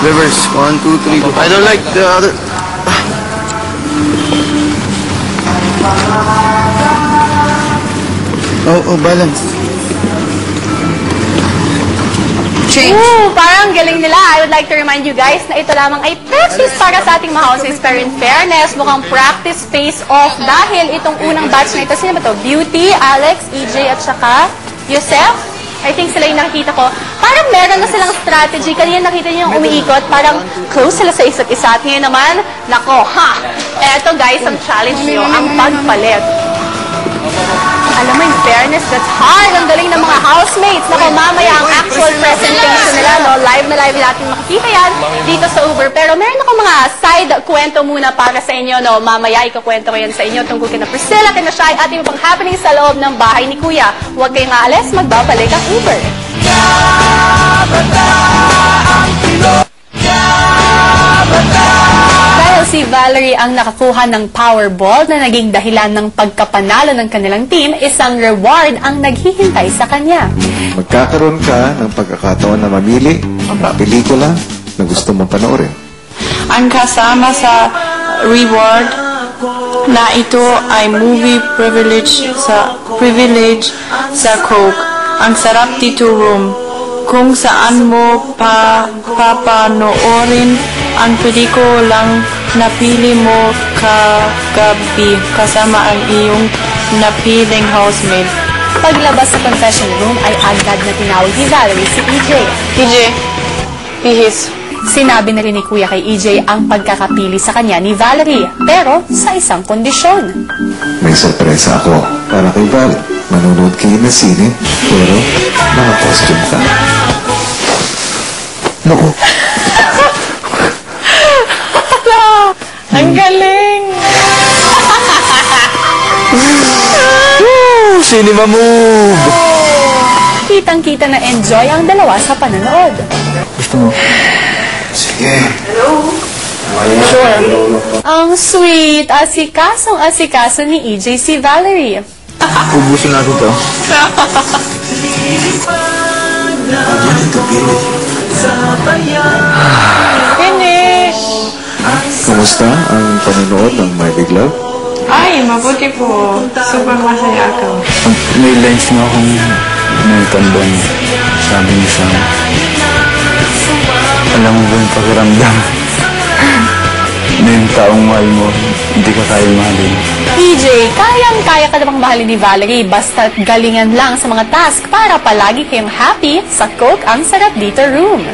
Reverse. 1, 2, 3, 4. I don't like the other. Oh, balance. Ooh, parang galing nila. I would like to remind you guys na ito lamang ay practice para sa ating mga housemates. Pero in fairness, mukhang practice face off dahil itong unang batch na ito, sino ba ito? Beauty, Alex, EJ, at saka Yosef. I think sila yung nakikita ko. Parang meron na silang strategy. Kanina nakita niyo yung umiikot. Parang close sila sa isa't isa. At ngayon naman, nako, ha! Eto guys, ang challenge nyo, ang pagpalit. Alam mo, in fairness, that's hard. Ang galing ng mga housemates. Nako, mamaya ang actual presentation nila, no? Live na live natin makikita yan dito sa Uber. Pero meron ako mga side kwento muna para sa inyo, no? Mamaya, ikukwento ko yan sa inyo tungkol kina Priscilla, kina Shai, at yung pang happening sa loob ng bahay ni Kuya. Huwag kayong aalis, magbabalik ang Uber. Dahil si Valerie ang nakakuha ng Powerball na naging dahilan ng pagkapanalo ng kanilang team, isang reward ang naghihintay sa kanya. Magkakaroon ka ng pagkakataon na mamili ang pelikula na gusto mong panoorin. Ang kasama sa reward na ito ay movie privilege sa Coke. Ang sarap dito room. Kung saan mo papanoorin ang pelikulang napili mo kagabi kasama ang iyong napiling housemate. Paglabas sa confession room ay agad na tinawag ni Valerie si EJ. EJ, bihis. Sinabi na rin ni Kuya kay EJ ang pagkakapili sa kanya ni Valerie, pero sa isang kondisyon. May sorpresa ako para kay Val. Manonood kayo ng sine, pero naka-costume ka. Naku. Ang galing! Cinema move! Kitang-kita na enjoy ang dalawa sa panonood. Gusto mo? Sige. Sure. Ang sweet, asikasong-asikaso ni EJ si Valerie. Ubusin natin to. Finish! Kamusta ang panonood ng My Big Love? Ay, mabuti po. Sobrang masaya ako. May lines na akong naitandang. Sabi niya sa akin, alam mo ba yung pakiramdam na yung taong mahal mo, hindi ka kaya mahalin. EJ, kayang-kaya ka namang mahalin ni Valerie basta't galingan lang sa mga task para palagi kayong happy sa Coke ang sarap dito room.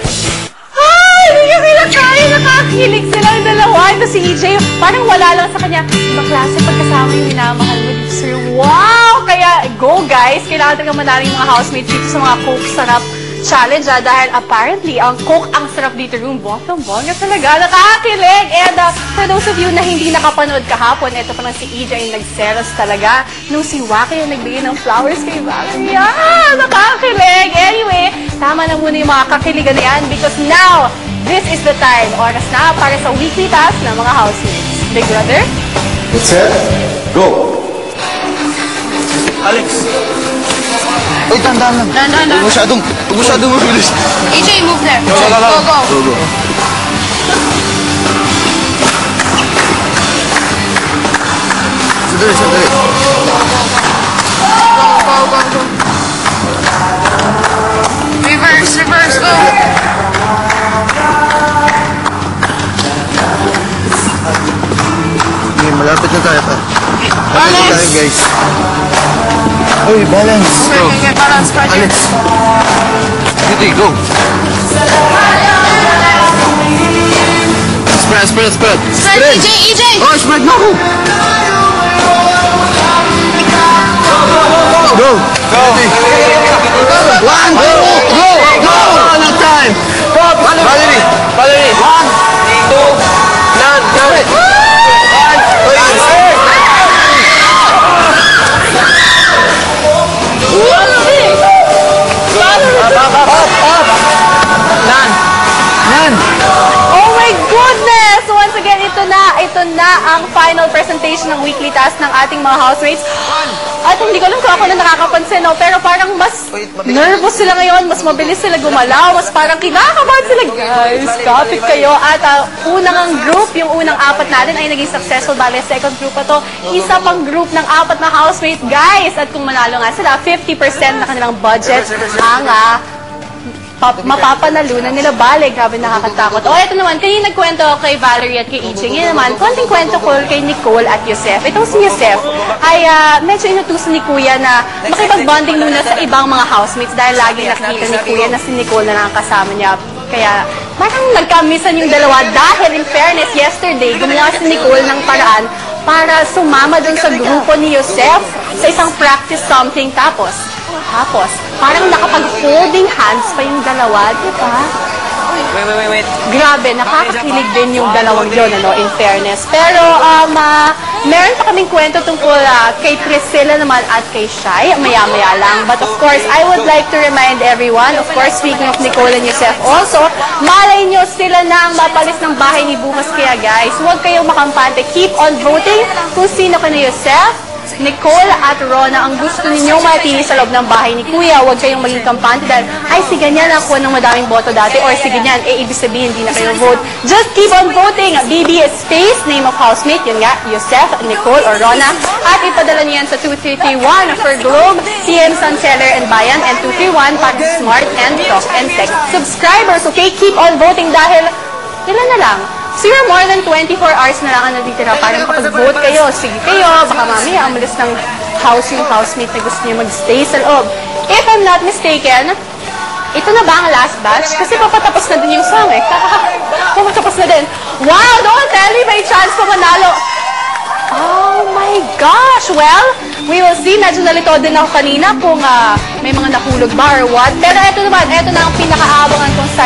Ay, hindi ka kaya, nakakilig silang dalawa. Ito si EJ, parang wala lang sa kanya. Ibang klase pagkasama yung minamahal mo dito, sir. Wow! Kaya, go guys! Kailangan talaga manarin yung mga housemates dito sa mga Coke sarap challenge dahil apparently ang Coke ang sarap dito room. Bongga talaga. Nakakilig! And for those of you na hindi nakapanood kahapon, ito pa lang si EJ yung nagseros talaga nung si Waki yung nagbigay ng flowers kay Valerie. Nakakilig! Anyway, tama na muna yung mga kakiligan na yan because now, this is the time. Oras na para sa weekly task ng mga housemates. Big brother? It's set. Go! Alex! Uy, tandaan lang. Huwag masyadong mabilis. EJ, move there. Go. Sandali. Go. Reverse, go. Okay, malapit na tayo pa. Malapit na tayo, guys. Uy, balance. Okay, balance project. Alex. Beauty, go. Spread. Spread, EJ. Oh, spread na ako. Go. One, go. No time. Valerie. 1, 2, none. Got it. None. Oh my goodness! Once again, ito na ang final presentation ng weekly task ng ating mga housemates. At hindi ko lang kung ako na nakakapansin, no? Pero parang mas nervous sila ngayon, mas mabilis sila gumalaw, mas parang kinakabahan sila. Guys, kapit kayo. At unang group, yung unang apat natin ay naging successful. Bale, second group pa to. Isa pang group ng apat na housemate, guys. At kung manalo nga sila, 50% na kanilang budget ang mapapanalunan nila. Bale, grabe nakakatakot. O, eto naman, kanina nagkwento ako kay Valerie at kay Iching. Yan naman, konting kwento ko kay Nicole at Yosef. Itong si Yosef ay medyo inutusan ni Kuya na makipag-bonding muna sa ibang mga housemates dahil lagi nakikita ni Kuya na si Nicole na nakakasama niya. Kaya, parang nagkamisan yung dalawa dahil in fairness, yesterday, gumawa si Nicole ng paraan para sumama dun sa grupo ni Yosef sa isang practice something. Tapos, parang nakapag-holding hands pa yung dalawa, di ba? Wait. Grabe, nakakakilig din yung dalawang yun, in fairness. Pero, meron pa kaming kwento tungkol kay Priscilla naman at kay Shai, maya-maya lang. But of course, I would like to remind everyone, of course, speaking of Nicole and Yosef also, malay nyo sila na ang mapalis ng bahay ni bukas. Kaya guys, huwag kayong makampante. Keep on voting kung sino ka na Yosef, Nicole at Rona ang gusto ninyong matili sa loob ng bahay ni Kuya. Huwag kayong maging kampante dahil, ay, si ganyan ako ng madaming boto dati, or si ganyan, ibig sabihin, hindi na kayo vote. Just keep on voting. BB space, name of housemate, yun nga, Yosef, Nicole, or Rona. At ipadala niyo yan sa 2331 for Globe, TM Sun Seller and Bayan, and 231 para sa Smart and Talk and Text subscribers. Okay, keep on voting dahil, ilan na lang? Siguro more than 24 hours na lang ang natitira para makapag-vote kayo. Sige kayo, baka mamaya umalis ng housemate na gusto niyo mag-stay sa loob. If I'm not mistaken, ito na ba ang last batch? Kasi papatapos na din yung song eh. Papatapos na din. Wow, don't tell me may chance pa manalo. Oh my gosh! Well, we will see. Medyo nalito din ako kanina kung may mga nahulog ba or what. Pero ito naman, ito na ang pinakaabangan kong side.